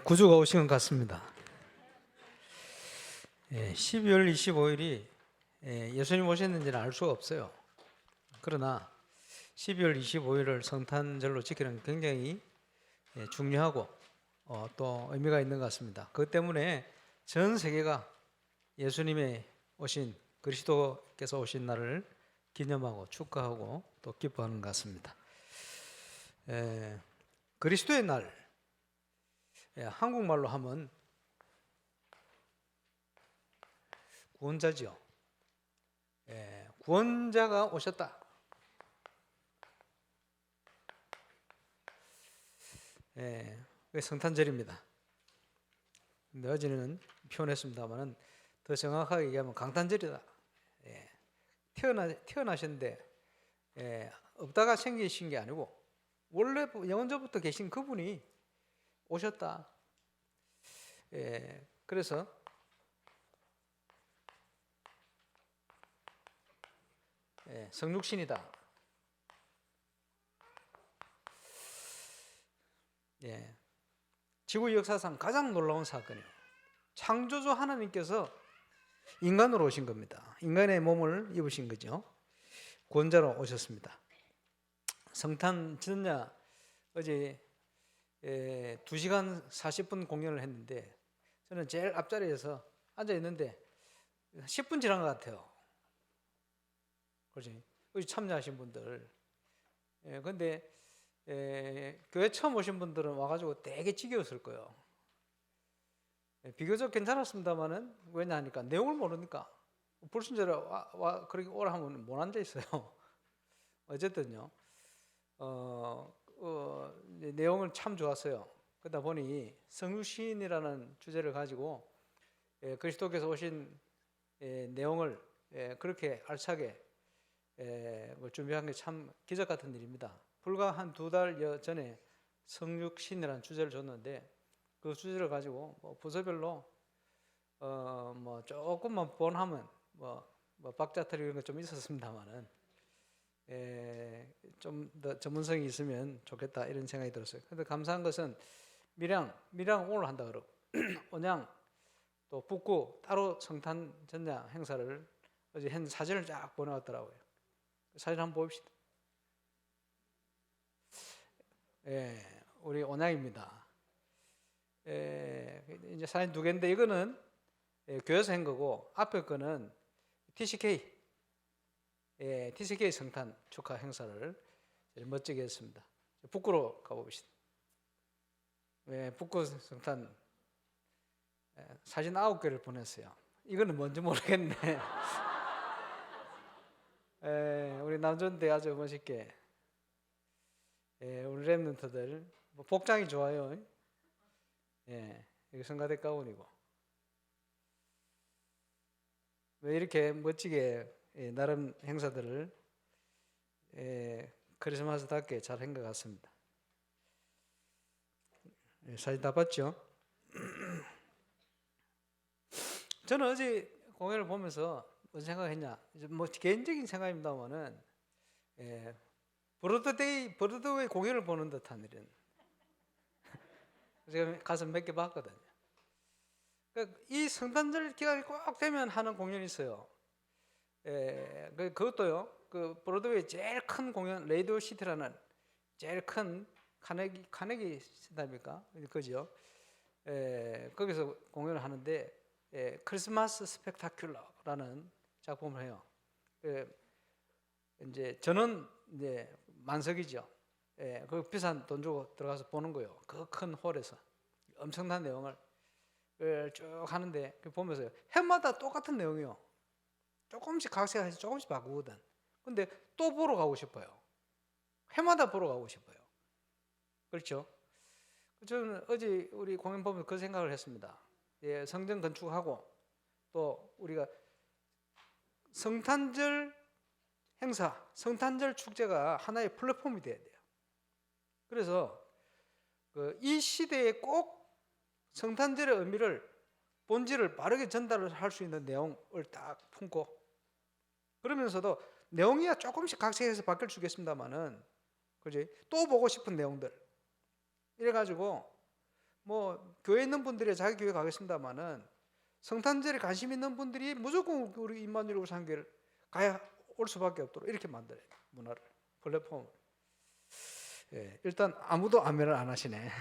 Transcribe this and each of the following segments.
구주가 오신 것 같습니다. 12월 25일이 예수님 오셨는지는 알 수가 없어요. 그러나 12월 25일을 성탄절로 지키는 굉장히 중요하고 또 의미가 있는 것 같습니다. 그것 때문에 전 세계가 예수님의 오신, 그리스도께서 오신 날을 기념하고 축하하고 또 기뻐하는 것 같습니다. 그리스도의 날, 한국말로 하면 구원자죠. 구원자가 오셨다. 성탄절입니다. 근데 어제는 표현했습니다만 더 정확하게 얘기하면 강탄절이다. 태어나셨는데 없다가 생기신 게 아니고 원래 영원전부터 계신 그분이 오셨다. 그래서 성육신이다. 지구 역사상 가장 놀라운 사건이에요. 창조주 하나님께서 인간으로 오신 겁니다. 인간의 몸을 입으신 거죠. 구원자로 오셨습니다. 성탄 전야 어제 2시간 40분 공연을 했는데 저는 제일 앞자리에서 앉아 있는데 10분 지난 것 같아요. 그렇지? 참여하신 분들. 근데 교회 처음 오신 분들은 와가지고 되게 지겨웠을 거예요. 비교적 괜찮았습니다만은 왜냐 하니까 내용을 모르니까 불순절에 그렇게 오라 하면 못 앉아 있어요. 어쨌든요. 내용은 참 좋았어요. 그러다 보니 성육신이라는 주제를 가지고 그리스도께서 오신 내용을 그렇게 알차게 준비한 게 참 기적 같은 일입니다. 불과 한 2달 전에 성육신이라는 주제를 줬는데 그 주제를 가지고 부서별로 조금만 본하면 박자 틀리는 거 좀 있었습니다만은 좀 더 전문성이 있으면 좋겠다 이런 생각이 들었어요. 근데 감사한 것은 밀양 오늘 한다 그러고 온양 또 북구 따로 성탄 전야 행사를 어제 한 사진을 쫙 보내왔더라고요. 사진 한번 봅시다. 우리 온양입니다. 이제 사진 2개인데 이거는 교회에서 한 거고 앞에 거는 TCK 성탄 축하 행사를 멋지게 했습니다. 북구로 가봅시다. 북구 성탄 사진 9개를 보냈어요. 이거는 뭔지 모르겠네. 우리 남존대 아주 멋있게 우리 랩런트들 복장이 좋아요. 이거 성가대 가운이고 왜 이렇게 멋지게 나름 행사들을 크리스마스답게 잘 한 것 같습니다. 사진 다 봤죠? 저는 어제 공연을 보면서 무슨 생각했냐? 개인적인 생각입니다만은 브로드웨이 공연을 보는 듯한 일은 제가 가서 몇 개 봤거든요. 그러니까 이 성탄절 기간이 꼭 되면 하는 공연이 있어요. 그것도요. 그 브로드웨이 제일 큰 공연 레이디오 시티라는 제일 큰 카네기 시대입니까? 그죠? 거기서 공연을 하는데 크리스마스 스펙타큘러라는 작품을 해요. 이제 저는 이제 만석이죠. 그 비싼 돈 주고 들어가서 보는 거예요. 그 큰 홀에서 엄청난 내용을 쭉 하는데 보면서 해마다 똑같은 내용이요. 조금씩 각색해서 조금씩 바꾸거든. 근데 또 보러 가고 싶어요. 해마다 보러 가고 싶어요. 그렇죠? 저는 어제 우리 공연 보면서 그 생각을 했습니다. 성전 건축하고 또 우리가 성탄절 행사, 성탄절 축제가 하나의 플랫폼이 돼야 돼요. 그래서 이 시대에 꼭 성탄절의 의미를 본질을 바르게 전달을 할 수 있는 내용을 딱 품고 그러면서도 내용이야 조금씩 각색해서 바뀔 수 있겠습니다만은 그지? 또 보고 싶은 내용들 이래가지고 뭐 교회 있는 분들이 자기 교회 가겠습니다만은 성탄절에 관심 있는 분들이 무조건 우리 임마누엘 우상교회를 가야 올 수밖에 없도록 이렇게 만들어요. 문화를, 플랫폼을. 예, 일단 아무도 아멘을 안 하시네.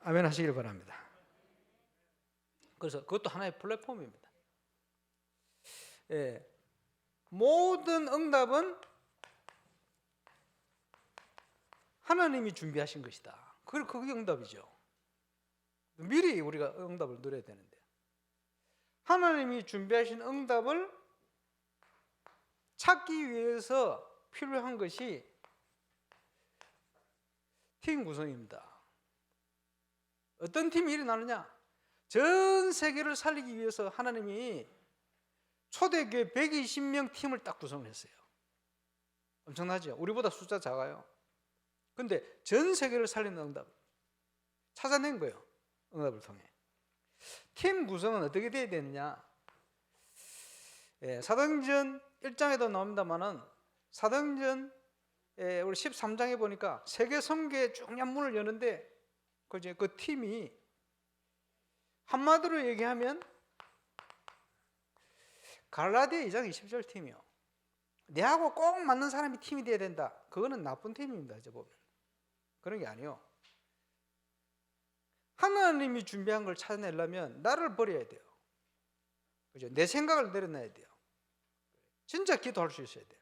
아멘 하시길 바랍니다. 그래서 그것도 하나의 플랫폼입니다. 예, 모든 응답은 하나님이 준비하신 것이다. 그게 응답이죠. 미리 우리가 응답을 누려야 되는데, 하나님이 준비하신 응답을 찾기 위해서 필요한 것이 팀 구성입니다. 어떤 팀이 일어나느냐? 전 세계를 살리기 위해서 하나님이 초대교회 120명 팀을 딱 구성했어요. 엄청나죠? 우리보다 숫자 작아요. 근데 전 세계를 살리는 응답 찾아낸 거예요. 응답을 통해. 팀 구성은 어떻게 돼야 되느냐? 예, 사도행전 1장에도 나옵니다만은 사도행전 우리 13장에 보니까 세계 선교의 중요한 문을 여는데 그 팀이 한마디로 얘기하면 갈라디아 2장 20절 팀이요. 내하고 꼭 맞는 사람이 팀이 돼야 된다. 그거는 나쁜 팀입니다. 이제 보면 그런 게 아니요. 하나님이 준비한 걸 찾아내려면 나를 버려야 돼요. 그죠? 내 생각을 내려놔야 돼요. 진짜 기도할 수 있어야 돼요.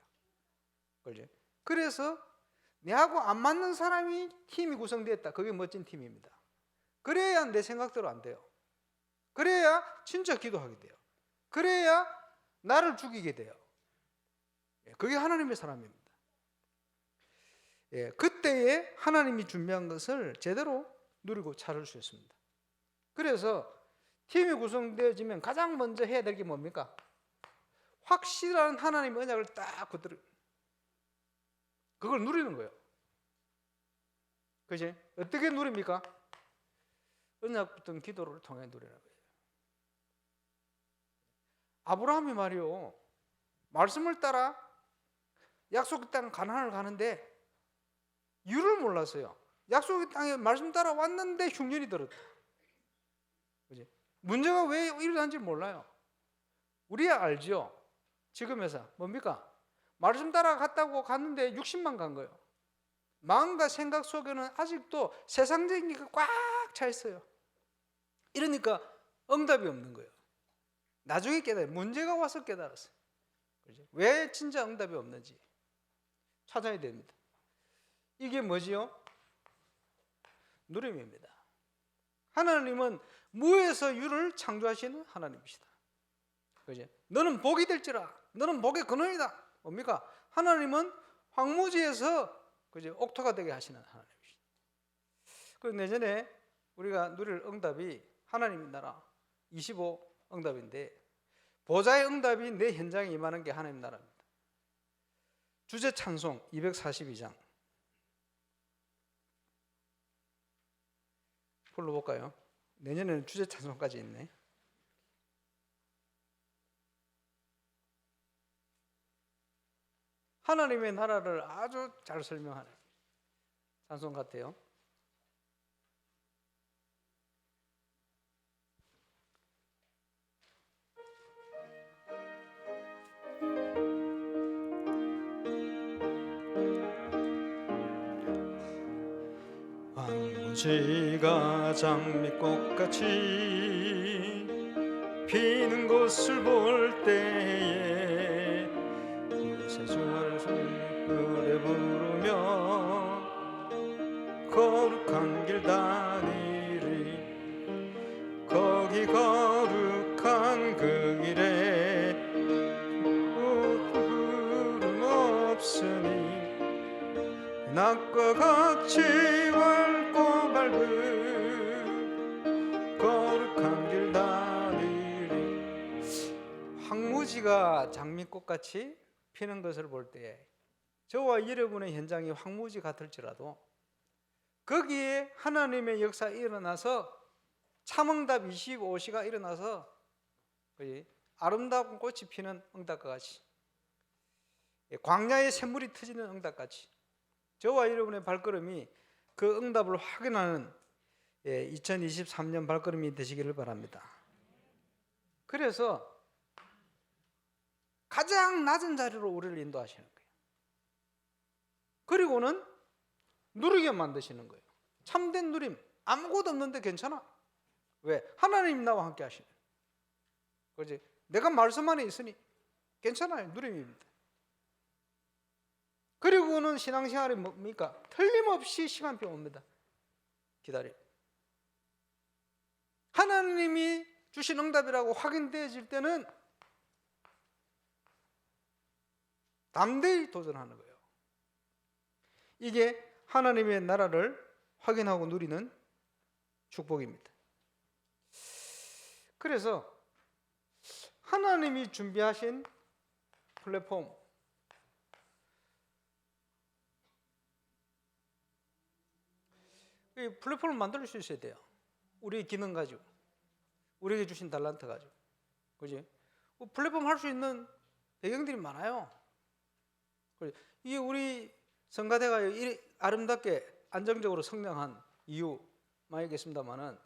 그죠? 그래서 내하고 안 맞는 사람이 팀이 구성되었다. 그게 멋진 팀입니다. 그래야 내 생각대로 안 돼요. 그래야 진짜 기도하게 돼요. 그래야 나를 죽이게 돼요. 그게 하나님의 사람입니다. 그때에 하나님이 준비한 것을 제대로 누리고 찾을 수 있습니다. 그래서 팀이 구성되어지면 가장 먼저 해야 될 게 뭡니까? 확실한 하나님의 언약을 딱 붙들어 그걸 누리는 거예요. 그지? 어떻게 누립니까? 언약 붙은 기도를 통해 누리는 거예요. 아브라함이 말이요, 말씀을 따라 약속의 땅 가나안을 가는데 이유를 몰랐어요. 약속의 땅에 말씀 따라 왔는데 흉년이 들었다. 그지? 문제가 왜 일어난지 몰라요. 우리야 알죠. 지금에서 뭡니까? 말씀 따라 갔다고 갔는데 60만 간 거예요. 마음과 생각 속에는 아직도 세상적인 게 꽉 차 있어요. 이러니까 응답이 없는 거예요. 나중에 깨달아요. 문제가 와서 깨달았어요. 그죠? 왜 진짜 응답이 없는지 찾아야 됩니다. 이게 뭐지요? 누림입니다. 하나님은 무에서 유를 창조하시는 하나님이시다. 그죠? 너는 복이 될지라. 너는 복의 근원이다. 뭡니까? 하나님은 황무지에서 그죠? 옥토가 되게 하시는 하나님이시다. 그리고 내년에 우리가 누릴 응답이 하나님의 나라 25 응답인데, 보좌의 응답이 내 현장에 임하는 게 하나님 나라입니다. 주제 찬송 242장 불러볼까요? 내년에는 주제 찬송까지 있네. 하나님의 나라를 아주 잘 설명하는 찬송 같아요. 황무지가 장미꽃같이 피는 곳을 볼 때에 세주를 노래 부르며 거룩한 길 다니리. 거기 거룩한 그 길에 구름 없으니 낮과 같이 밝고 밝은 거룩한 길 다니리. 황무지가 장미꽃같이 피는 것을 볼 때 저와 여러분의 현장이 황무지 같을지라도 거기에 하나님의 역사 일어나서 참응답 25시가 일어나서 아름다운 꽃이 피는 응답과 같이, 광야의 샘물이 터지는 응답같이 저와 여러분의 발걸음이 그 응답을 확인하는 2023년 발걸음이 되시기를 바랍니다. 그래서 가장 낮은 자리로 우리를 인도하시는 거예요. 그리고는 누리게 만드시는 거예요. 참된 누림. 아무것도 없는데 괜찮아. 왜? 하나님 나와 함께 하시는. 그렇지? 내가 말씀 안에 있으니 괜찮아요. 누림입니다. 그리고는 신앙생활이 뭡니까? 틀림없이 시간표 옵니다. 기다려. 하나님이 주신 응답이라고 확인되어질 때는 담대히 도전하는 거예요. 이게 하나님의 나라를 확인하고 누리는 축복입니다. 그래서 하나님이 준비하신 플랫폼, 이 플랫폼을 만들 수 있어야 돼요. 우리의 기능 가지고, 우리에게 주신 달란트 가지고, 그지? 플랫폼 할 수 있는 배경들이 많아요. 이게 우리 성가대가 아름답게 안정적으로 성장한 이유 많이 있겠습니다만은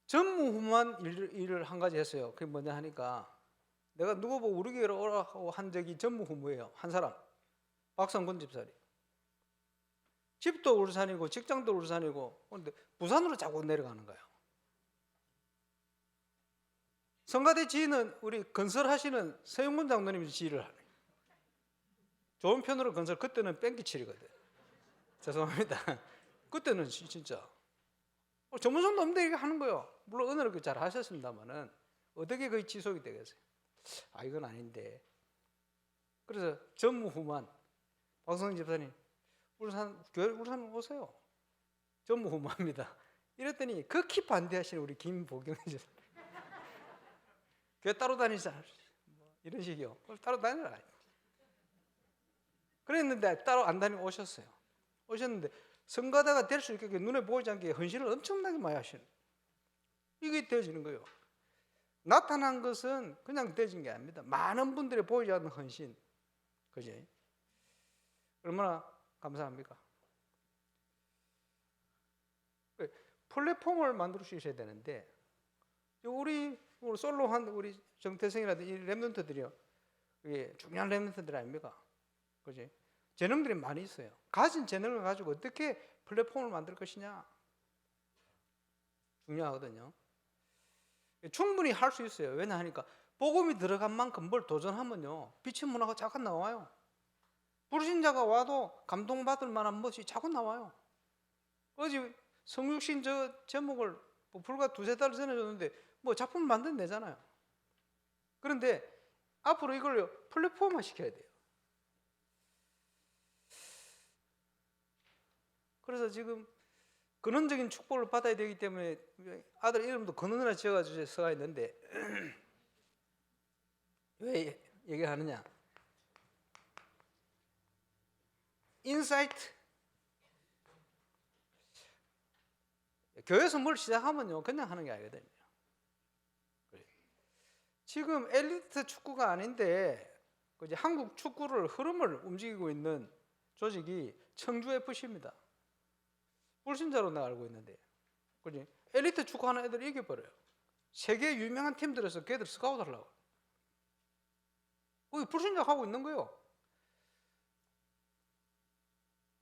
전무후무한 일을 한 가지 했어요. 그게 뭐냐 하니까 내가 누구 보고 우리 교회로 오라고 한 적이 전무후무예요. 한 사람, 박성근 집사리. 집도 울산이고 직장도 울산이고 그런데 부산으로 자꾸 내려가는 거예요. 성가대 지휘는 우리 건설하시는 서영문 장로님이 지휘를 하네. 좋은 편으로 건설, 그때는 뺑기칠이거든. 죄송합니다. 그때는 진짜 전문성도 없는데 이렇게 하는 거예요. 물론 은혜를 잘 하셨습니다만은 어떻게 그게 지속이 되겠어요? 아, 이건 아닌데. 그래서 전무후무한 박성근 집사님, 교회 울산 오세요. 전무후무합니다. 이랬더니 극히 반대하시는 우리 김보경 집사님. 교회 따로 다니자. 이런 식이요. 따로 다니라. 그랬는데 따로 안 다니고 오셨어요. 오셨는데 성가대가 될 수 있게 눈에 보이지 않게 헌신을 엄청나게 많이 하시는. 이게 되어지는 거예요. 나타난 것은 그냥 되어진 게 아닙니다. 많은 분들이 보이지 않는 헌신. 그지? 얼마나 감사합니까? 플랫폼을 만들 수 있어야 되는데 우리 솔로한 우리 정태성이라든지 이 랩런트들이요. 이게 중요한 랩런트들 아닙니까? 그지? 재능들이 많이 있어요. 가진 재능을 가지고 어떻게 플랫폼을 만들 것이냐 중요하거든요. 충분히 할 수 있어요. 왜냐하니까 복음이 들어간 만큼 뭘 도전하면요 빛의 문화가 자꾸 나와요. 불신자가 와도 감동받을 만한 것이 자꾸 나와요. 어제 성육신 저 제목을 불과 두세 달 전에 줬는데 뭐 작품 만들어내잖아요. 그런데 앞으로 이걸 플랫폼화 시켜야 돼요. 그래서 지금 근원적인 축복을 받아야 되기 때문에 아들 이름도 근원이라 지어가지고 써가 있는데 왜 얘기하느냐? 인사이트. 교회에서 뭘 시작하면요 그냥 하는 게 아니거든요. 지금 엘리트 축구가 아닌데 이제 한국 축구를 흐름을 움직이고 있는 조직이 청주 FC입니다. 불신자로 내가 알고 있는데, 그지? 엘리트 축구하는 애들 이겨버려요. 세계 유명한 팀들에서 걔들 스카우트 하려고. 거기 불신자 하고 있는 거예요.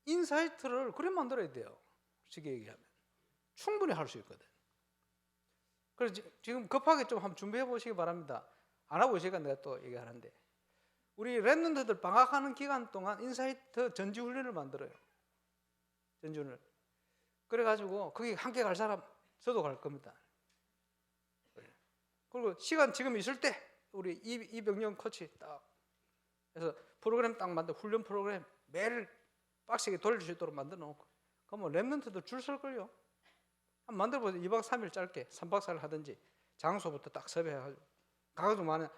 인사이트를 그래 만들어야 돼요. 쉽게 얘기하면 충분히 할 수 있거든. 그래서 지금 급하게 좀 한번 준비해 보시기 바랍니다. 안 하고 있으니까 내가 또 얘기하는데 우리 랩런트들 방학하는 기간 동안 인사이트 전지훈련을 만들어요. 전지훈련. 그래가지고 거기 함께 갈 사람 저도 갈 겁니다. 그리고 시간 지금 있을 때 우리 이병영 코치 딱 해서 프로그램 딱 만들어 훈련 프로그램 매일 빡세게 돌릴 수 있도록 만들어 놓고 그러면 랩런트들 줄 설 걸요. 한번 만들어 보세요. 2박 3일 짧게 3박 4일 하든지 장소부터 딱 섭외해가지고 가가지고 많은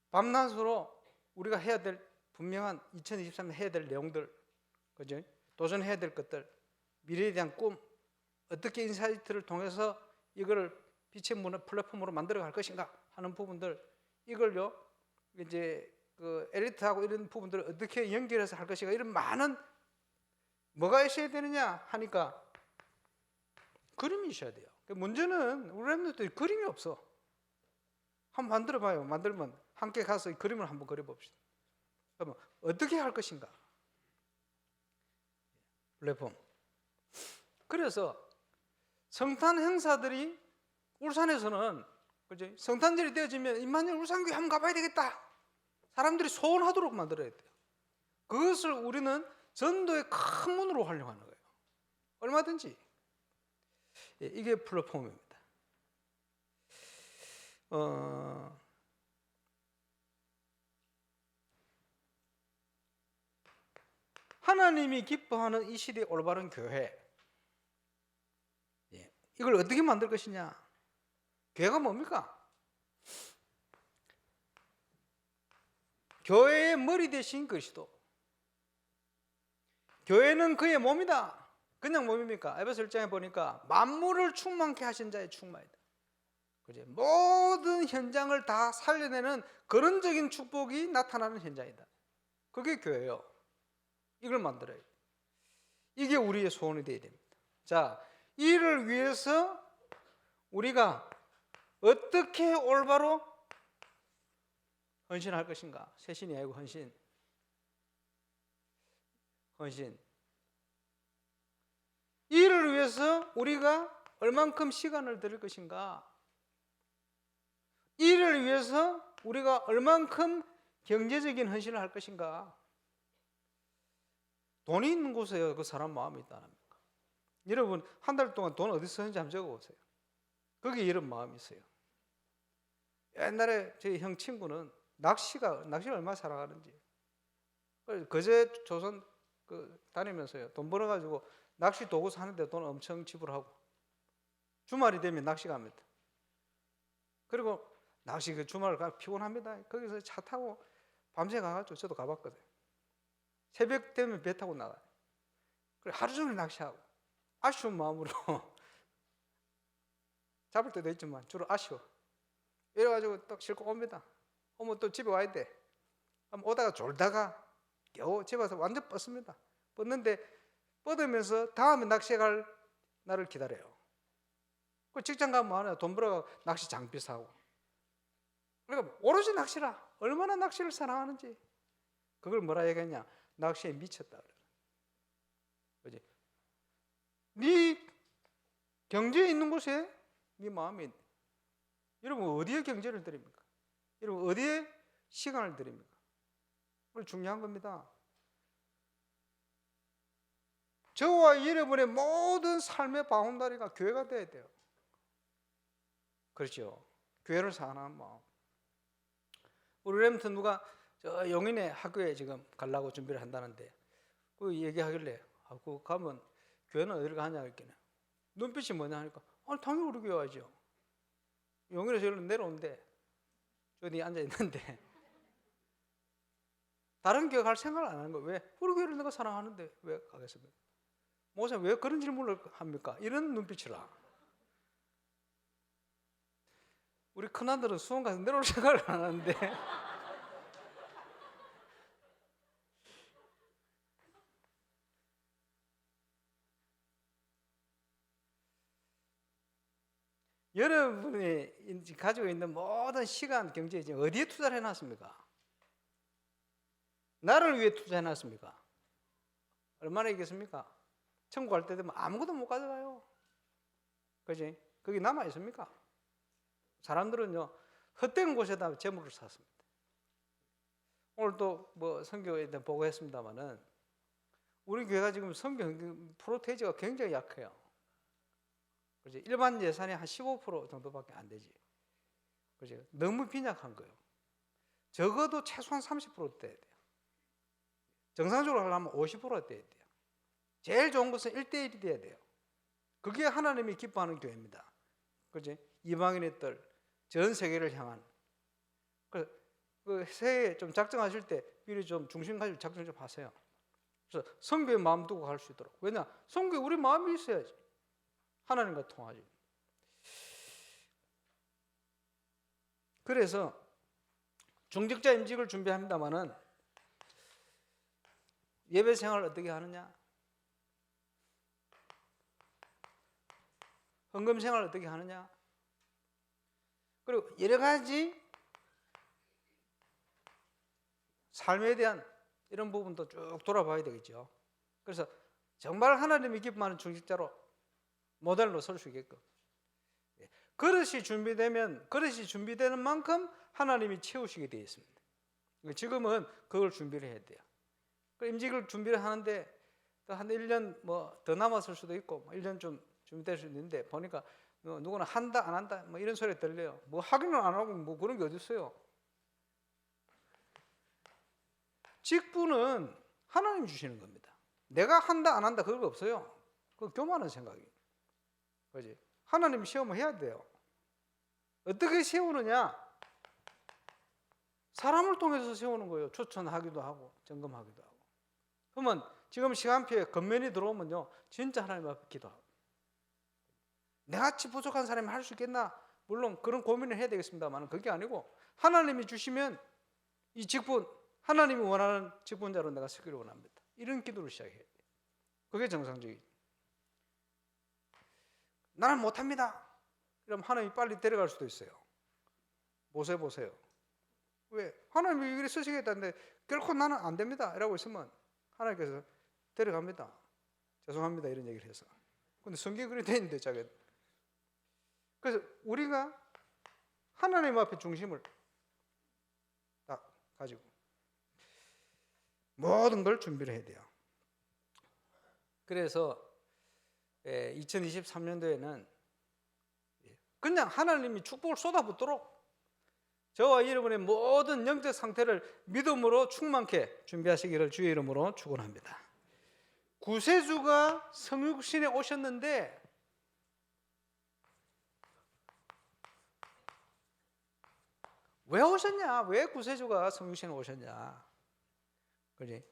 밤낮으로 우리가 해야 될 분명한 2023년 해야 될 내용들, 그죠? 도전해야 될 것들, 미래에 대한 꿈, 어떻게 인사이트를 통해서 이거를 빛의 문화 플랫폼으로 만들어 갈 것인가 하는 부분들, 이걸요 이제 그 엘리트하고 이런 부분들을 어떻게 연결해서 할 것인가 이런 많은 뭐가 있어야 되느냐 하니까 그림이 있어야 돼요. 문제는 우리 렘넌트들이 그림이 없어. 한번 만들어봐요. 만들면 함께 가서 그림을 한번 그려봅시다. 그러면 어떻게 할 것인가? 플랫폼. 그래서 성탄 행사들이 울산에서는 그죠? 성탄절이 되어지면 임마누엘 울산교회 한번 가봐야 되겠다. 사람들이 소원하도록 만들어야 돼요. 그것을 우리는 전도의 큰 문으로 활용하는 거예요. 얼마든지. 예, 이게 플랫폼입니다. 하나님이 기뻐하는 이 시대의 올바른 교회. 예, 이걸 어떻게 만들 것이냐? 교회가 뭡니까? 교회의 머리 대신 그리스도. 교회는 그의 몸이다. 그냥 몸입니까? 에베소 1장에 보니까 만물을 충만케 하신 자의 충만이다. 그죠? 모든 현장을 다 살려내는 근원적인 축복이 나타나는 현장이다. 그게 교회예요. 이걸 만들어야 돼요. 이게 우리의 소원이 되어야 됩니다. 자, 이를 위해서 우리가 어떻게 올바로 헌신할 것인가? 세신이 아니고 헌신. 이를 위해서 우리가 얼만큼 시간을 들일 것인가? 이를 위해서 우리가 얼만큼 경제적인 헌신을 할 것인가? 돈이 있는 곳에 그 사람 마음이 있다는 겁니까? 여러분 한 달 동안 돈 어디서 썼는지 한번 적어보세요. 거기에 이런 마음이 있어요. 옛날에 저희 형 친구는 낚시를 얼마나 사랑하는지. 거제 조선 다니면서요. 돈 벌어가지고 낚시 도구 사는데 돈 엄청 지불하고 주말이 되면 낚시 갑니다. 그리고 낚시 주말 가 피곤합니다. 거기서 차 타고 밤새 가가지고 저도 가봤거든요. 새벽 되면 배 타고 나가요. 그래 하루 종일 낚시하고 아쉬운 마음으로 잡을 때도 있지만 주로 아쉬워. 이래가지고 딱 싣고 옵니다. 오면 또 집에 와야 돼. 오다가 졸다가 겨우 집에 와서 완전 뻗습니다. 뻗는데 뻗으면서 다음에 낚시에 갈 날을 기다려요. 그 직장 가면 하나 돈 벌어 낚시 장비 사고. 그러니까 오로지 낚시라. 얼마나 낚시를 사랑하는지. 그걸 뭐라 얘기했냐? 낚시에 미쳤다. 그지? 네 경제에 있는 곳에 네 마음이 있네. 여러분 어디에 경제를 드립니까? 여러분 어디에 시간을 드립니까? 그걸 중요한 겁니다. 저와 여러분의 모든 삶의 바운다리가 교회가 돼야 돼요. 그렇죠? 교회를 사랑하는 마음. 우리 렘턴 누가 저 용인의 학교에 지금 가려고 준비를 한다는데 그 얘기하길래 그 가면 교회는 어디를 가냐 했더니 눈빛이 뭐냐 하니까 당연히 우리 교회 와야죠. 용인에서 여기로 내려오는데 저기 앉아 있는데 다른 교회 갈 생각을 안 하는 거예요. 왜? 우리 교회를 내가 사랑하는데 왜 가겠습니까? 목사님 왜 그런 질문을 합니까? 이런 눈빛이라. 우리 큰아들은 수원 가서 내려올 생각을 안 하는데 여러분이 가지고 있는 모든 시간, 경제 어디에 투자를 해놨습니까? 나를 위해 투자해놨습니까? 얼마나 있겠습니까? 천국 갈 때 되면 아무것도 못 가져가요. 그지? 거기 남아 있습니까? 사람들은요 헛된 곳에다 재물을 샀습니다. 오늘 또 뭐 선교에 대한 보고했습니다만은 우리 교회가 지금 선교 프로테이지가 굉장히 약해요. 그지? 일반 예산이 한 15% 정도밖에 안 되지. 그지? 너무 빈약한 거예요. 적어도 최소한 30% 돼야 돼요. 정상적으로 하려면 50% 돼야 돼요. 제일 좋은 것은 1대1이 돼야 돼요. 그게 하나님이 기뻐하는 교회입니다. 그지? 이방인의 뜰, 전 세계를 향한. 그 새해 좀 작정하실 때 미리 좀 중심 가지고 작정 좀 하세요. 그래서 선교의 마음 두고 갈 수 있도록. 왜냐? 선교에 우리 마음이 있어야지. 하나님과 통하지. 그래서 중직자 임직을 준비합니다마는 예배 생활을 어떻게 하느냐? 헌금 생활을 어떻게 하느냐. 그리고 여러 가지 삶에 대한 이런 부분도 쭉 돌아봐야 되겠죠. 그래서 정말 하나님이 기뻐하는 중직자로 모델로 설 수 있게끔 그릇이 준비되는 만큼 하나님이 채우시게 되어 있습니다. 지금은 그걸 준비를 해야 돼요. 임직을 준비를 하는데 또 한 1년 뭐 더 남았을 수도 있고 1년 좀 준비될 수 있는데 보니까 누구는 한다 안 한다 뭐 이런 소리 들려요. 뭐 하기는 안 하고 뭐 그런 게 어디 있어요. 직분은 하나님 주시는 겁니다. 내가 한다 안 한다 그거 없어요. 그거 교만한 생각이에요. 그렇지? 하나님 시험을 해야 돼요. 어떻게 세우느냐? 사람을 통해서 세우는 거예요. 추천하기도 하고 점검하기도 하고. 그러면 지금 시간표에 겉면이 들어오면요 진짜 하나님 앞에 기도하고 내같이 부족한 사람이 할 수 있겠나? 물론 그런 고민을 해야 되겠습니다만 그게 아니고 하나님이 주시면 이 직분 하나님이 원하는 직분자로 내가 서기를 원합니다. 이런 기도를 시작해야 돼요. 그게 정상적이죠. 나는 못합니다. 그럼 하나님이 빨리 데려갈 수도 있어요. 보세요. 왜? 하나님이 이렇게 쓰시겠다는데 결코 나는 안 됩니다. 이라고 있으면 하나님께서 데려갑니다. 죄송합니다. 이런 얘기를 해서. 근데 성경에 그렇게 돼 있는데 자기. 그래서 우리가 하나님 앞에 중심을 딱 가지고 모든 걸 준비를 해야 돼요. 그래서 2023년도에는 그냥 하나님이 축복을 쏟아붓도록 저와 여러분의 모든 영적 상태를 믿음으로 충만케 준비하시기를 주의 이름으로 축원합니다. 구세주가 성육신에 오셨는데 왜 오셨냐? 왜 구세주가 성육신에 오셨냐? 그지?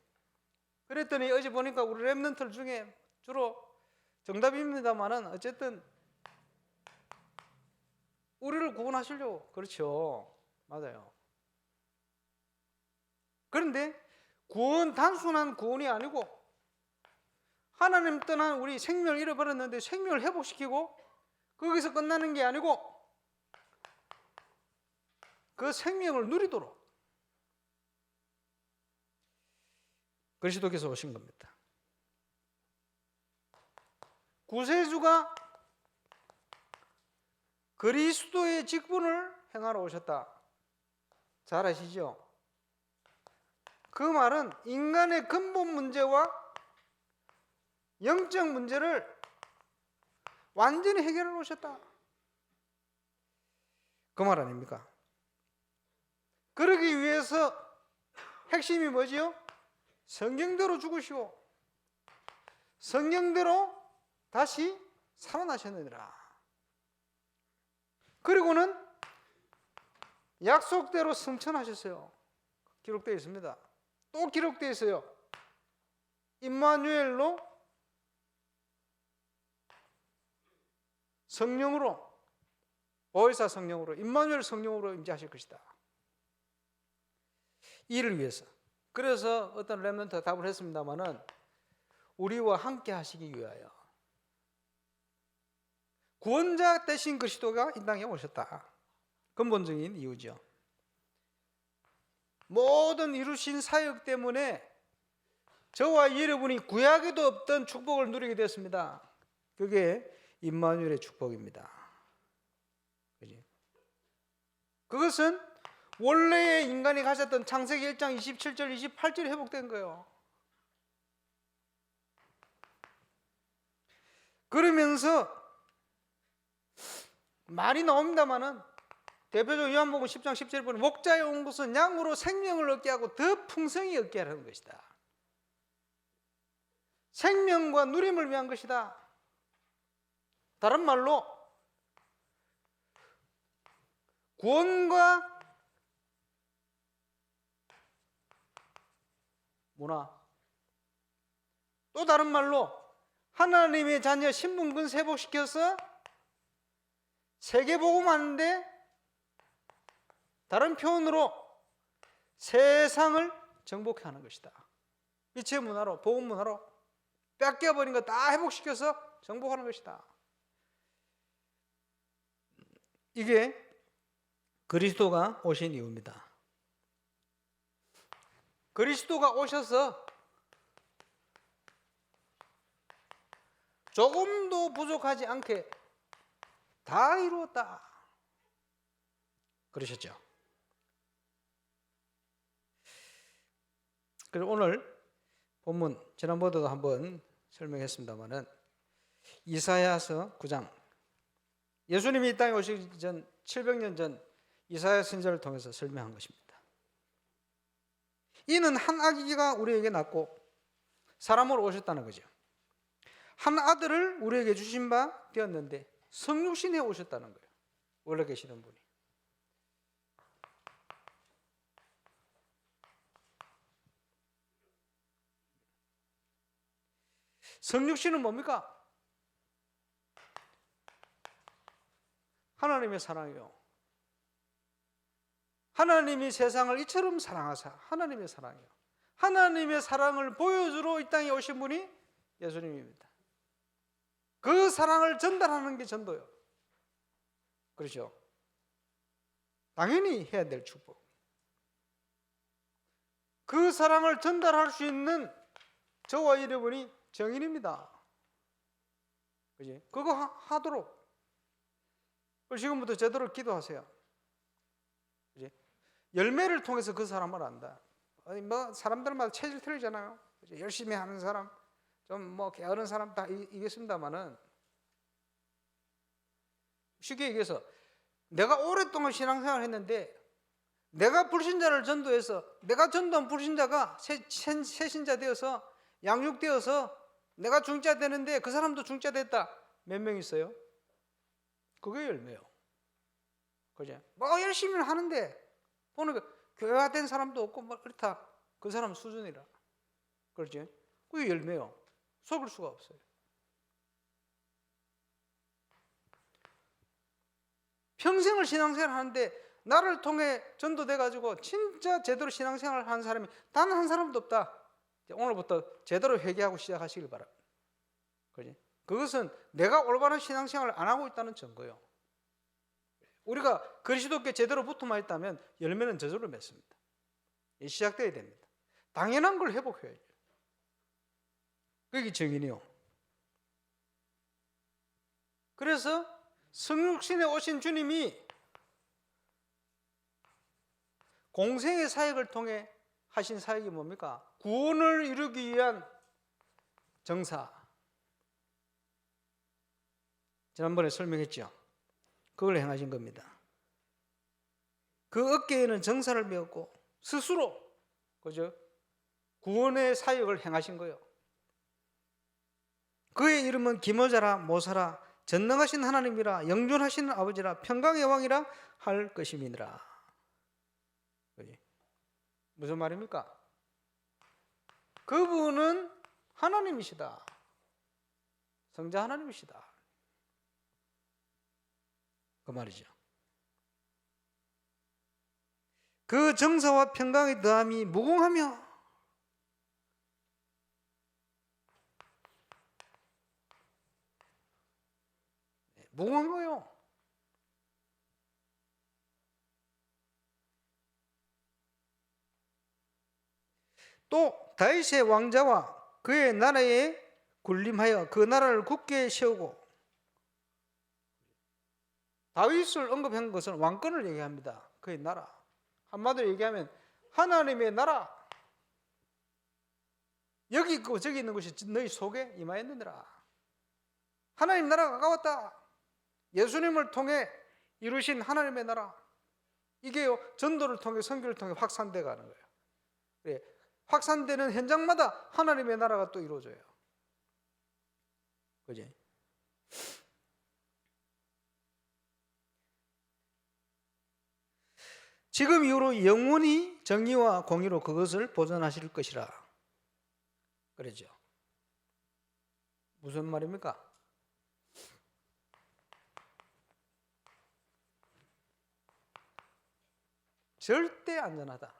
그랬더니 어제 보니까 우리 렘넌트 중에 주로 정답입니다만은 어쨌든 우리를 구원하시려고. 그렇죠. 맞아요. 그런데 구원 단순한 구원이 아니고 하나님 떠난 우리 생명을 잃어버렸는데 생명을 회복시키고 거기서 끝나는 게 아니고 그 생명을 누리도록 그리스도께서 오신 겁니다. 구세주가 그리스도의 직분을 행하러 오셨다. 잘 아시죠? 그 말은 인간의 근본 문제와 영적 문제를 완전히 해결해 오셨다. 그 말 아닙니까? 그러기 위해서 핵심이 뭐지요? 성경대로 죽으시고 성경대로 다시 살아나셨느니라. 그리고는 약속대로 승천하셨어요. 기록되어 있습니다. 또 기록되어 있어요. 임마누엘로 성령으로 보혜사 성령으로 임마누엘 성령으로 임재하실 것이다. 이를 위해서. 그래서 어떤 렘넌트가 답을 했습니다마는 우리와 함께 하시기 위하여 구원자 되신 그리스도가 이 땅에 오셨다. 근본적인 이유죠. 모든 이루신 사역 때문에 저와 여러분이 구약에도 없던 축복을 누리게 되었습니다. 그게 임마누엘의 축복입니다. 그지? 그것은 원래의 인간이 가졌던 창세기 1장 27절 28절이 회복된 거예요. 그러면서 말이 나옵니다마는 대표적으로 요한복음 10장 10절에 보면 목자에 온 것은 양으로 생명을 얻게 하고 더 풍성히 얻게 하는 것이다. 생명과 누림을 위한 것이다. 다른 말로 구원과 문화, 또 다른 말로 하나님의 자녀 신분권 회복시켜서 세계복음하는데 다른 표현으로 세상을 정복해 하는 것이다. 빛의 문화로, 복음 문화로 뺏겨버린 거 다 회복시켜서 정복하는 것이다. 이게 그리스도가 오신 이유입니다. 그리스도가 오셔서 조금도 부족하지 않게 다 이루었다 그러셨죠. 그래서 오늘 본문 지난번에도 한번 설명했습니다마는 이사야서 9장, 예수님이 이 땅에 오시기 전 700년 전 이사야 선지자를 통해서 설명한 것입니다. 이는 한 아기가 우리에게 낳고 사람으로 오셨다는 거죠. 한 아들을 우리에게 주신 바 되었는데 성육신에 오셨다는 거예요. 원래 계시던 분이. 성육신은 뭡니까? 하나님의 사랑이요. 하나님이 세상을 이처럼 사랑하사 하나님의 사랑이요. 하나님의 사랑을 보여주러 이 땅에 오신 분이 예수님입니다. 그 사랑을 전달하는 게 전도요. 그렇죠? 당연히 해야 될 축복. 그 사랑을 전달할 수 있는 저와 여러분이 정인입니다. 그지? 그거 하도록. 지금부터 제대로 기도하세요. 그지? 열매를 통해서 그 사람을 안다. 아니 뭐 사람들마다 체질 틀리잖아요. 그지? 열심히 하는 사람, 좀 뭐 게으른 사람 다 이겠습니다만은 쉽게 얘기해서 내가 오랫동안 신앙생활을 했는데 내가 불신자를 전도해서 내가 전도한 불신자가 새신자 되어서 양육되어서 내가 중자 되는데 그 사람도 중자 됐다. 몇 명 있어요? 그게 열매요. 그죠? 뭐 열심히 하는데 보는 그 교회화된 사람도 없고 뭐 그렇다. 그 사람 수준이라. 그렇지? 그게 열매요. 속을 수가 없어요. 평생을 신앙생활 하는데 나를 통해 전도돼 가지고 진짜 제대로 신앙생활을 하는 사람이 단 한 사람도 없다. 오늘부터 제대로 회개하고 시작하시길 바랍니다. 그렇지? 그것은 내가 올바른 신앙생활을 안 하고 있다는 증거예요. 우리가 그리스도께 제대로 붙어만 있다면 열매는 저절로 맺습니다. 시작돼야 됩니다. 당연한 걸 회복해야죠. 그게 증인이요. 그래서 성육신에 오신 주님이 공생의 사역을 통해 하신 사역이 뭡니까? 구원을 이루기 위한 정사. 지난번에 설명했죠. 그걸 행하신 겁니다. 그 어깨에는 정사를 메었고 스스로 그죠? 구원의 사역을 행하신 거예요. 그의 이름은 기모자라 모사라 전능하신 하나님이라 영존하시는 아버지라 평강의 왕이라 할 것임이니라. 무슨 말입니까? 그분은 하나님이시다. 성자 하나님이시다. 그 말이죠. 그 정사와 평강의 더함이 무궁하며 무궁한 거요. 또 다윗의 왕자와 그의 나라에 군림하여 그 나라를 굳게 세우고, 다윗을 언급한 것은 왕권을 얘기합니다. 그의 나라. 한마디로 얘기하면 하나님의 나라. 여기 있고 저기 있는 것이 너희 속에 임하였느니라. 하나님 나라가 가까웠다. 예수님을 통해 이루신 하나님의 나라. 이게요, 전도를 통해 선교를 통해 확산돼 가는 거예요. 그래, 확산되는 현장마다 하나님의 나라가 또 이루어져요. 그지? 지금 이후로 영원히 정의와 공의로 그것을 보존하실 것이라. 그러죠. 무슨 말입니까? 절대 안전하다.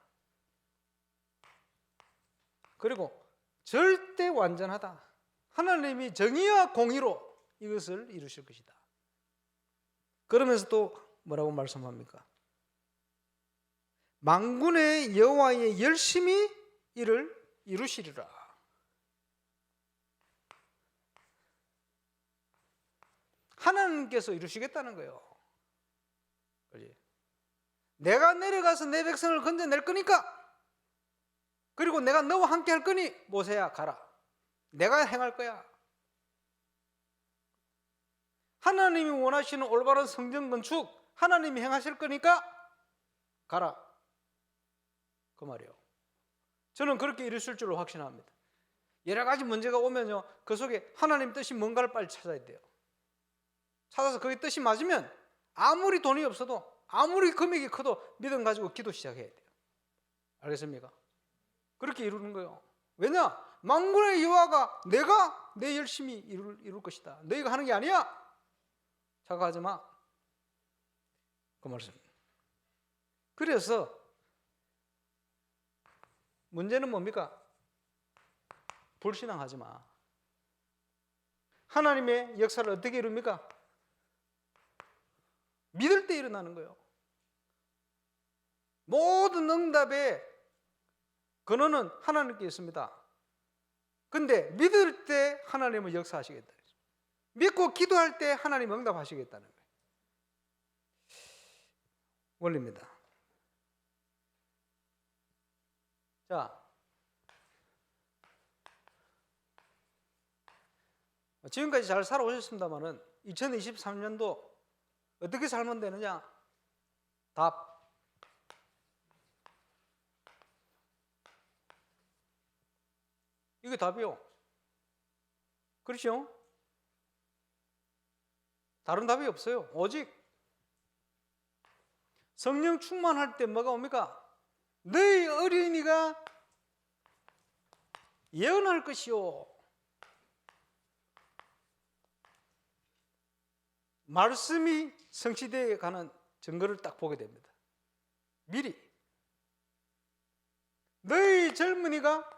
그리고 절대 완전하다. 하나님이 정의와 공의로 이것을 이루실 것이다. 그러면서 또 뭐라고 말씀합니까? 만군의 여호와의 열심히 이를 이루시리라. 하나님께서 이루시겠다는 거예요. 그렇지? 내가 내려가서 내 백성을 건져낼 거니까, 그리고 내가 너와 함께 할 거니 모세야 가라. 내가 행할 거야. 하나님이 원하시는 올바른 성전 건축 하나님이 행하실 거니까 가라. 그 말이에요. 저는 그렇게 이루실 줄로 확신합니다. 여러 가지 문제가 오면요, 그 속에 하나님 뜻이 뭔가를 빨리 찾아야 돼요. 찾아서 그게 뜻이 맞으면 아무리 돈이 없어도, 아무리 금액이 커도 믿음 가지고 기도 시작해야 돼요. 알겠습니까? 그렇게 이루는 거예요. 왜냐? 만군의 여호와가 내가 내 열심히 이룰 것이다. 너희가 하는 게 아니야. 착각하지 마. 그 말씀. 그래서 문제는 뭡니까? 불신앙하지 마. 하나님의 역사를 어떻게 이룹니까? 믿을 때 일어나는 거예요. 모든 응답의 근원은 하나님께 있습니다. 근데 믿을 때 하나님은 역사하시겠다. 믿고 기도할 때 하나님 응답하시겠다는 거예요. 원리입니다. 자, 지금까지 잘 살아오셨습니다만은 2023년도 어떻게 살면 되느냐? 답. 이게 답이요. 그렇죠? 다른 답이 없어요. 오직 성령 충만할 때 뭐가 옵니까? 너희 어린이가 예언할 것이요. 말씀이 성취되어 가는 증거를 딱 보게 됩니다. 미리. 너희 젊은이가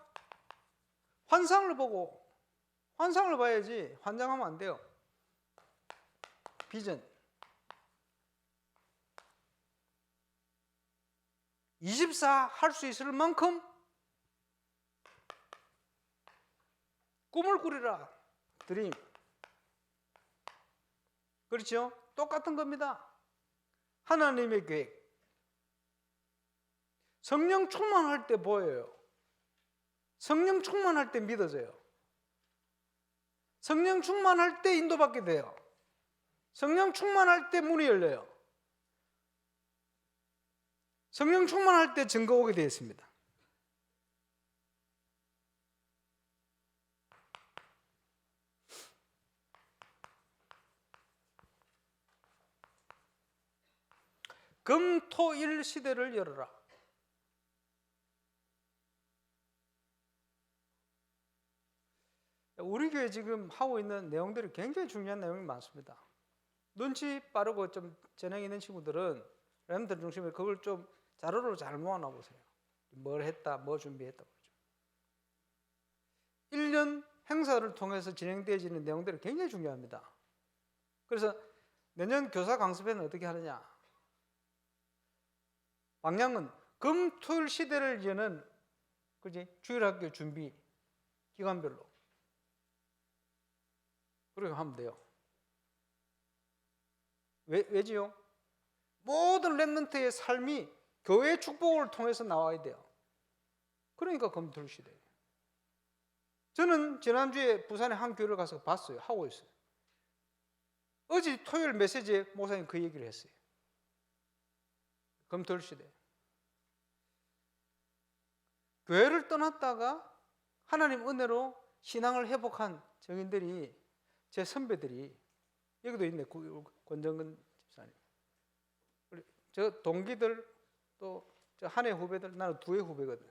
환상을 보고, 환상을 봐야지 환장하면 안 돼요. 비전. 24 할 수 있을 만큼 꿈을 꾸리라. 드림. 그렇죠? 똑같은 겁니다. 하나님의 계획. 성령 충만할 때 보여요. 성령 충만할 때 믿어져요. 성령 충만할 때 인도받게 돼요. 성령 충만할 때 문이 열려요. 성령 충만할 때 증거 오게 되어 있습니다. 금, 토, 일 시대를 열어라. 우리 교회 지금 하고 있는 내용들이 굉장히 중요한 내용이 많습니다. 눈치 빠르고 좀 재능 있는 친구들은 렘들 중심에 그걸 좀 자료로 잘 모아놔 보세요. 뭘 했다, 뭐 준비했다. 1년 행사를 통해서 진행되어지는 내용들이 굉장히 중요합니다. 그래서 내년 교사 강습회는 어떻게 하느냐? 방향은 금, 토, 일 시대를 여는 주일학교 준비 기간별로 그렇게 하면 돼요. 왜지요? 모든 렘넌트의 삶이 교회의 축복을 통해서 나와야 돼요. 그러니까 금, 토, 일 시대. 저는 지난주에 부산의 한 교회를 가서 봤어요. 하고 있어요. 어제 토요일 메시지에 목사님 그 얘기를 했어요. 금, 토, 일 시대. 교회를 떠났다가 하나님 은혜로 신앙을 회복한 정인들이, 제 선배들이, 여기도 있네, 권정근 집사님. 저 동기들, 또 저 한 해 후배들, 나는 2해 후배거든.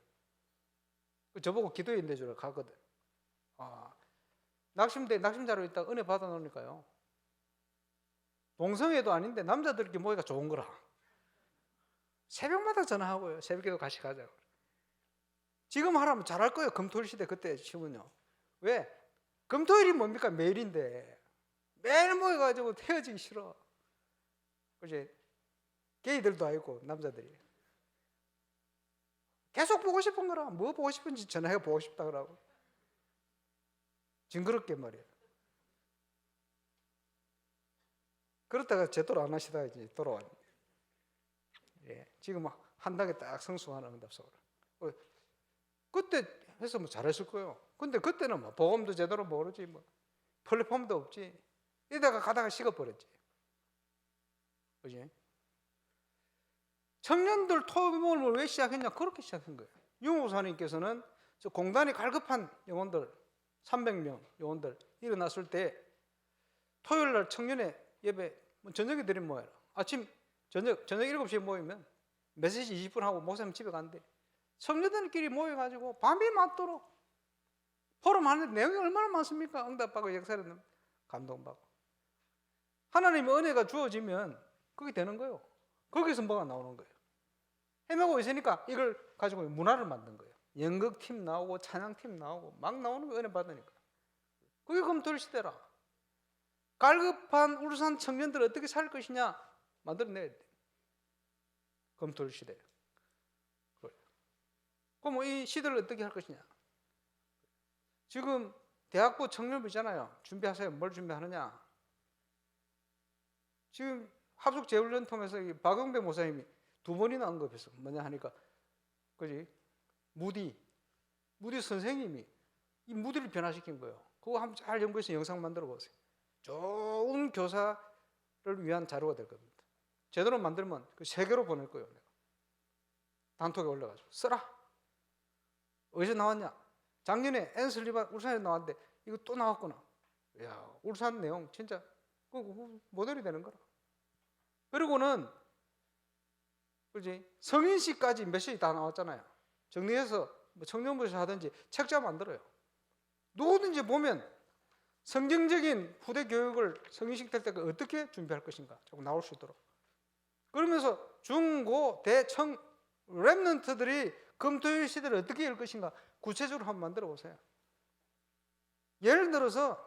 저보고 기도에 인내주러 가거든. 낙심대, 낙심자로 있다가 은혜 받아놓으니까요. 동성애도 아닌데 남자들끼리 모이가 좋은 거라. 새벽마다 전화하고요. 새벽에도 같이 가자고. 지금 하라면 잘할 거예요. 금토일 시대 그때 치면요. 왜? 금토일이 뭡니까? 매일인데 매일 모여가지고 헤어지기 싫어. 그지? 게이들도 아니고 남자들이. 계속 보고 싶은 거라. 뭐 보고 싶은지 전화해 보고 싶다 그러고. 징그럽게 말이에요. 그렇다가 제대로 안 하시다가 이제 돌아왔는데. 예, 지금 한 단계 딱 성숙한 응답 속으로. 그때 해서 뭐 잘했을 거예요. 근데 그때는 뭐 보험도 제대로 모르지, 뭐 플랫폼도 없지. 이러다가 가다가 식어버렸지. 그지? 청년들 토요모임을 왜 시작했냐? 그렇게 시작한 거예요. 유 목사님께서는 저 공단이 갈급한 영혼들, 300명 영혼들 일어났을 때 토요일 날 청년회 예배, 저녁에 드리면 뭐예요? 아침, 저녁 7시에 모이면 메시지 20분 하고 목사님 집에 간대. 청년들끼리 모여가지고 밤이 맞도록 포럼 하는데 내용이 얼마나 많습니까? 응답받고 역사를 감동받고. 하나님의 은혜가 주어지면 그게 되는 거예요. 거기서 뭐가 나오는 거예요. 헤매고 있으니까 이걸 가지고 문화를 만든 거예요. 연극팀 나오고 찬양팀 나오고 막 나오는 거예요. 은혜 받으니까. 그게 금토일 시대라. 갈급한 울산 청년들 어떻게 살 것이냐 만들어내야 돼. 금토일 시대. 그럼 이 시대를 어떻게 할 것이냐. 지금 대학부 청년부잖아요. 준비하세요. 뭘 준비하느냐. 지금 합숙재훈련 통해서 박영배 목사님이 2번이나 언급했어. 뭐냐 하니까, 그지? 무디 선생님이 이 무디를 변화시킨 거예요. 그거 한번 잘 연구해서 영상 만들어 보세요. 좋은 교사를 위한 자료가 될 겁니다. 제대로 만들면 그 세계로 보낼 거예요. 내가. 단톡에 올려가지고 써라. 어디서 나왔냐? 작년에 앤슬리반 울산에 나왔는데 이거 또 나왔구나. 야, 울산 내용 진짜 그 모델이 되는 거라. 그리고는 그지 성인식까지 메시지 다 나왔잖아요. 정리해서 뭐 청년부에서 하든지 책자 만들어요. 누구든지 보면 성경적인 후대 교육을 성인식 될 때까지 어떻게 준비할 것인가 자꾸 나올 수 있도록. 그러면서 중고 대청 렘넌트들이 금토일 시대를 어떻게 열 것인가 구체적으로 한번 만들어 보세요. 예를 들어서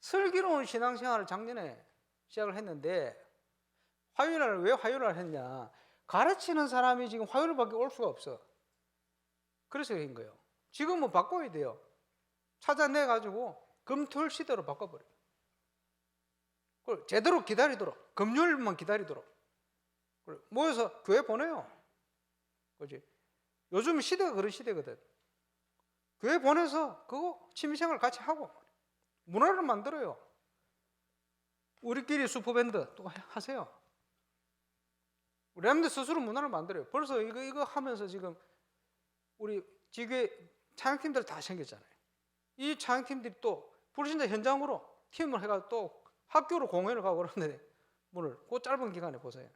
슬기로운 신앙생활을 작년에 시작을 했는데 화요일날 왜 화요일날 했냐? 가르치는 사람이 지금 화요일밖에 올 수가 없어. 그래서 그런 거예요. 지금은 바꿔야 돼요. 찾아내가지고 금토일 시대로 바꿔버려요. 제대로 기다리도록, 금요일만 기다리도록 모여서 교회 보내요. 그렇지? 요즘 시대가 그런 시대거든. 교회 보내서 그거 취미생활 같이 하고 문화를 만들어요. 우리끼리 슈퍼밴드 또 하세요. 우리 람들 스스로 문화를 만들어요. 벌써 이거 하면서 지금 우리 지교회 찬양팀들 다 생겼잖아요. 이 찬양팀들이 또 불신자 현장으로 팀을 해가지고 또 학교로 공연을 가고 그러는데 문을 그 짧은 기간에 보세요.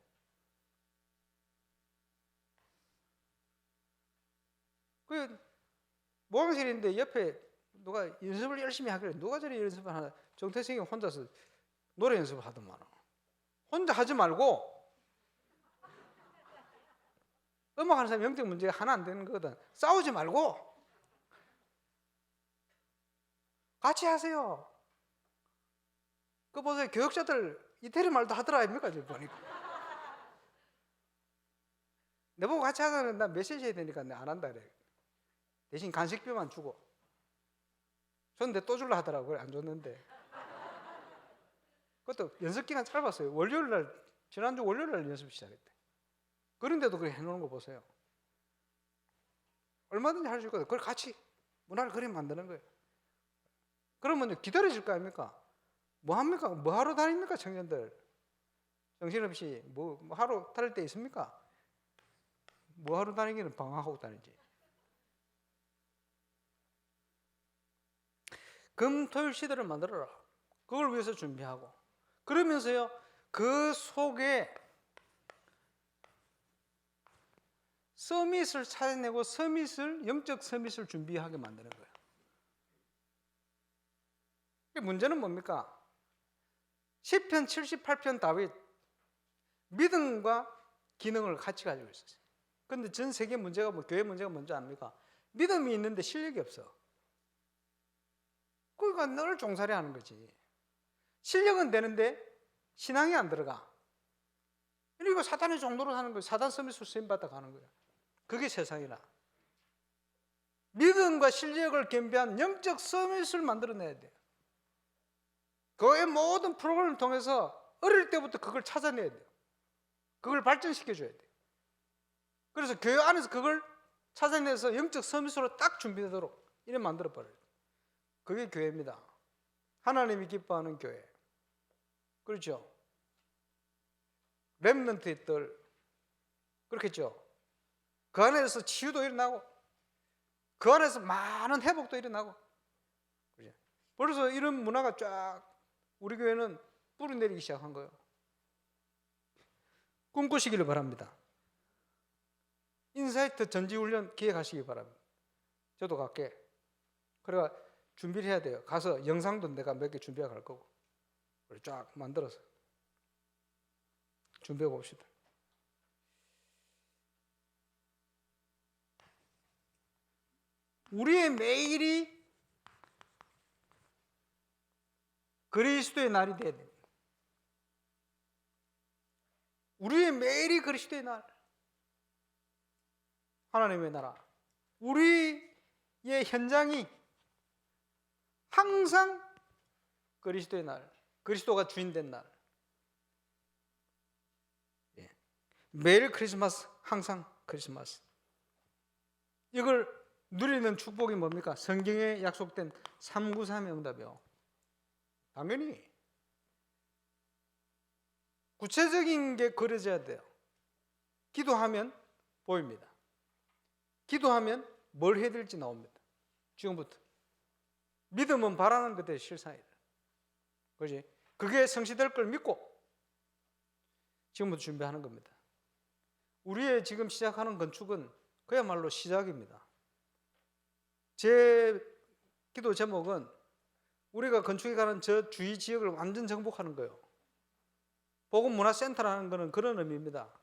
그 모양실인데 옆에 누가 연습을 열심히 하길래 누가 저리 연습을 하나. 정태승이 혼자서 노래 연습을 하더만. 혼자 하지 말고 음악하는 사람 영적 문제가 하나 안 되는 거거든. 싸우지 말고 같이 하세요. 그 보세요. 교육자들 이태리 말도 하더라 아닙니까? 지금 보니까. 내보고 같이 하자는 나 메시지 해야 되니까 내가 안 한다 그래. 대신 간식비만 주고. 줬는데 또 줄라 하더라고요. 안 줬는데. 그것도 연습 기간 짧았어요. 월요일날, 지난주 월요일날 연습 시작했대. 그런데도 그렇게 해놓은 거 보세요. 얼마든지 할 수 있거든. 그걸 같이 문화를 그림 만드는 거예요. 그러면 기다려질 거 아닙니까? 뭐 합니까? 뭐 하러 다닙니까? 청년들. 정신없이 뭐 하러 다닐 때 있습니까? 뭐 하러 다니기는 방황하고 다니지. 금토일 시대를 만들어라. 그걸 위해서 준비하고. 그러면서요, 그 속에 서밋을 찾아내고 영적 서밋을 준비하게 만드는 거예요. 문제는 뭡니까? 시편 78편 다윗 믿음과 기능을 같이 가지고 있었어요. 그런데 전 세계 문제가 교회 문제가 뭔지 압니까? 믿음이 있는데 실력이 없어. 그러니까 늘 종살이 하는 거지. 실력은 되는데 신앙이 안 들어가. 그리고 사단의 종로로 하는 거예요. 사단 서밋으로 쓰임받아 가는 거예요. 그게 세상이라. 믿음과 실력을 겸비한 영적 서밋을 만들어내야 돼요. 그의 모든 프로그램을 통해서 어릴 때부터 그걸 찾아내야 돼요. 그걸 발전시켜줘야 돼요. 그래서 교회 안에서 그걸 찾아내서 영적 서밋으로 딱 준비되도록 이래 만들어버려요. 그게 교회입니다. 하나님이 기뻐하는 교회. 그렇죠? 렘넌트들 그렇겠죠? 그 안에서 치유도 일어나고 그 안에서 많은 회복도 일어나고. 그렇죠? 벌써 이런 문화가 쫙 우리 교회는 뿌리내리기 시작한 거예요. 꿈꾸시기를 바랍니다. 인사이트 전지훈련 기획하시기 바랍니다. 저도 갈게. 그래가 준비를 해야 돼요. 가서 영상도 내가 몇 개 준비해 갈 거고 쫙 만들어서 준비해 봅시다. 우리의 매일이 그리스도의 날이 되어야 됩니다. 우리의 매일이 그리스도의 날. 하나님의 나라. 우리의 현장이 항상 그리스도의 날. 그리스도가 주인된 날. 매일 크리스마스, 항상 크리스마스. 이걸 누리는 축복이 뭡니까? 성경에 약속된 393의 응답이요. 당연히 구체적인 게 그려져야 돼요. 기도하면 보입니다. 기도하면 뭘 해야 될지 나옵니다. 지금부터. 믿음은 바라는 것의 실상이다. 그렇지? 그게 성취될 걸 믿고 지금부터 준비하는 겁니다. 우리의 지금 시작하는 건축은 그야말로 시작입니다. 제 기도 제목은 우리가 건축에 가는 저 주위 지역을 완전 정복하는 거예요. 복음문화센터라는 거는 그런 의미입니다.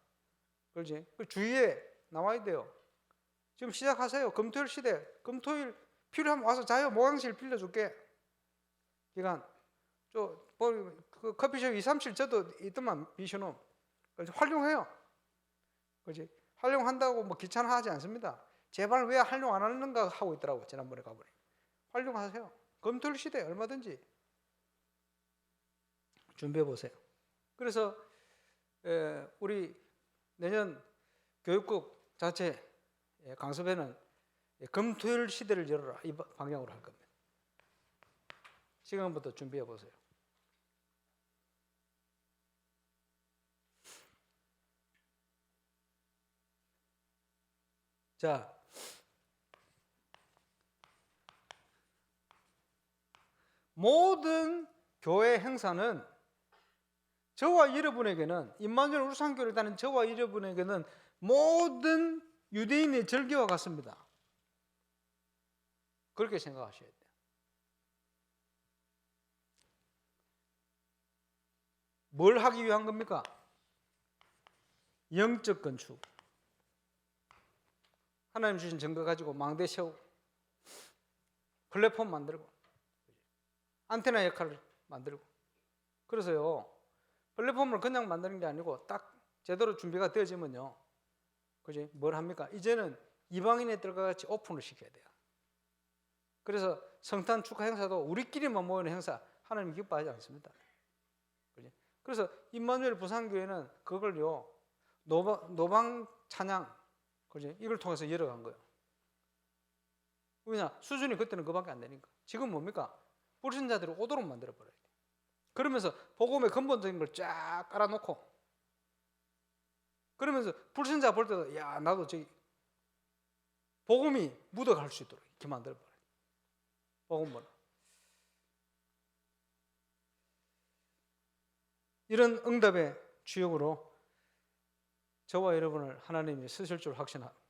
그렇지? 그 주위에 나와야 돼요. 지금 시작하세요. 금토일 시대. 금토일 필요하면 와서 자요. 모강실 빌려줄게. 기간. 그 커피숍 2, 3실 저도 있더만 미션홈. 활용해요. 그렇지? 활용한다고 뭐 귀찮아하지 않습니다. 제발 왜 활용 안 하는가 하고 있더라고. 지난번에 가보니. 활용하세요. 금토일 시대 얼마든지 준비해 보세요. 그래서 우리 내년 교육국 자체 강습회는 금토일 시대를 열어라 이 방향으로 할 겁니다. 지금부터 준비해 보세요. 자, 모든 교회 행사는 저와 여러분에게는 임마누엘 울산교회를 다니는 저와 여러분에게는 모든 유대인의 절기와 같습니다. 그렇게 생각하셔야 돼요. 뭘 하기 위한 겁니까? 영적 건축. 하나님 주신 증거 가지고 망대 세우고 플랫폼 만들고 안테나 역할을 만들고. 그래서요, 플랫폼을 그냥 만드는 게 아니고 딱 제대로 준비가 되어지면요, 그지? 뭘 합니까? 이제는 이방인의 들과 같이 오픈을 시켜야 돼요. 그래서 성탄 축하 행사도 우리끼리만 모이는 행사 하나님 기뻐하지 않습니다. 그지? 그래서 임마누엘 부산교회는 그걸요, 노방 찬양, 그지? 이걸 통해서 열어간 거예요. 왜냐? 수준이 그때는 그밖에 안 되니까. 지금 뭡니까? 불신자들이 오도록 만들어버려야 돼요. 그러면서 복음의 근본적인 걸 쫙 깔아놓고, 그러면서 불신자 볼 때도 야 나도 저기 복음이 묻어갈 수 있도록 이렇게 만들어버려요. 복음을. 이런 응답의 주역으로 저와 여러분을 하나님이 쓰실 줄 확신합니다.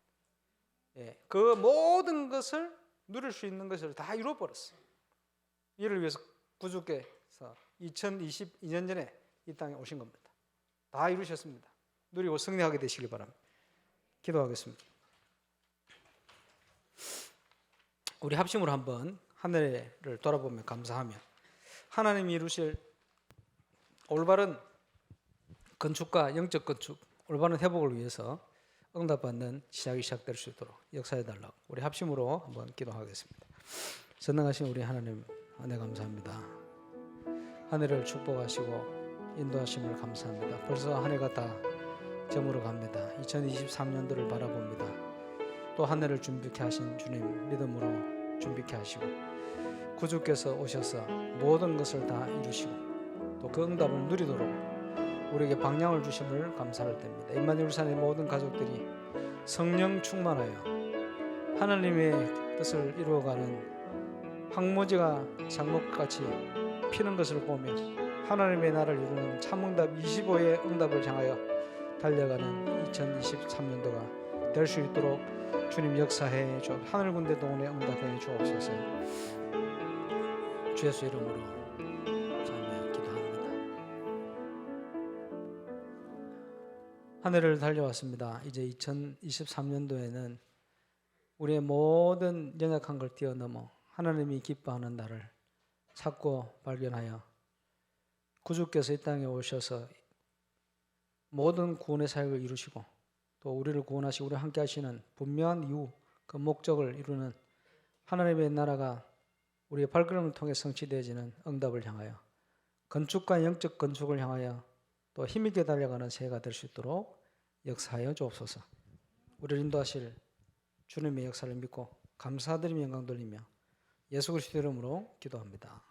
그 모든 것을 누릴 수 있는 것을 다 이루어버렸어요. 이를 위해서 구주께서 2022년 전에 이 땅에 오신 겁니다. 다 이루셨습니다. 누리고 승리하게 되시길 바랍니다. 기도하겠습니다. 우리 합심으로 한번 하늘을 돌아보며 감사하며 하나님이 이루실 올바른 건축과 영적 건축, 올바른 회복을 위해서 응답받는 시작이 시작될 수 있도록 역사해 달라고 우리 합심으로 한번 기도하겠습니다. 전능하신 우리 하나님, 은혜 감사합니다. 한 해를 축복하시고 인도하심을 감사합니다. 벌써 한 해가 다 저물어 갑니다. 2023년도를 바라봅니다. 또 한 해를 준비케 하신 주님 믿음으로 준비케 하시고 구주께서 오셔서 모든 것을 다 이루시고 또 그 응답을 누리도록 우리에게 방향을 주심을 감사할 때입니다. 임마누엘 산의 모든 가족들이 성령 충만하여 하나님의 뜻을 이루어가는 황무지가 장목같이 피는 것을 보며 하나님의 나라를 이루는 참응답 25의 응답을 향하여 달려가는 2023년도가 될 수 있도록 주님 역사해 주 하늘군대 동원에 응답해 주옵소서. 주 예수 이름으로 자매 기도합니다. 한 해를 달려왔습니다. 이제 2023년도에는 우리의 모든 연약한 걸 뛰어넘어 하나님이 기뻐하는 날을 찾고 발견하여 구주께서 이 땅에 오셔서 모든 구원의 사역을 이루시고 또 우리를 구원하시고 우리와 함께 하시는 분명한 이유, 그 목적을 이루는 하나님의 나라가 우리의 발걸음을 통해 성취되어지는 응답을 향하여 건축과 영적 건축을 향하여 또 힘있게 달려가는 새해가 될 수 있도록 역사하여 주옵소서. 우리를 인도하실 주님의 역사를 믿고 감사드리며 영광 돌리며 예수 그리스도 이름으로 기도합니다.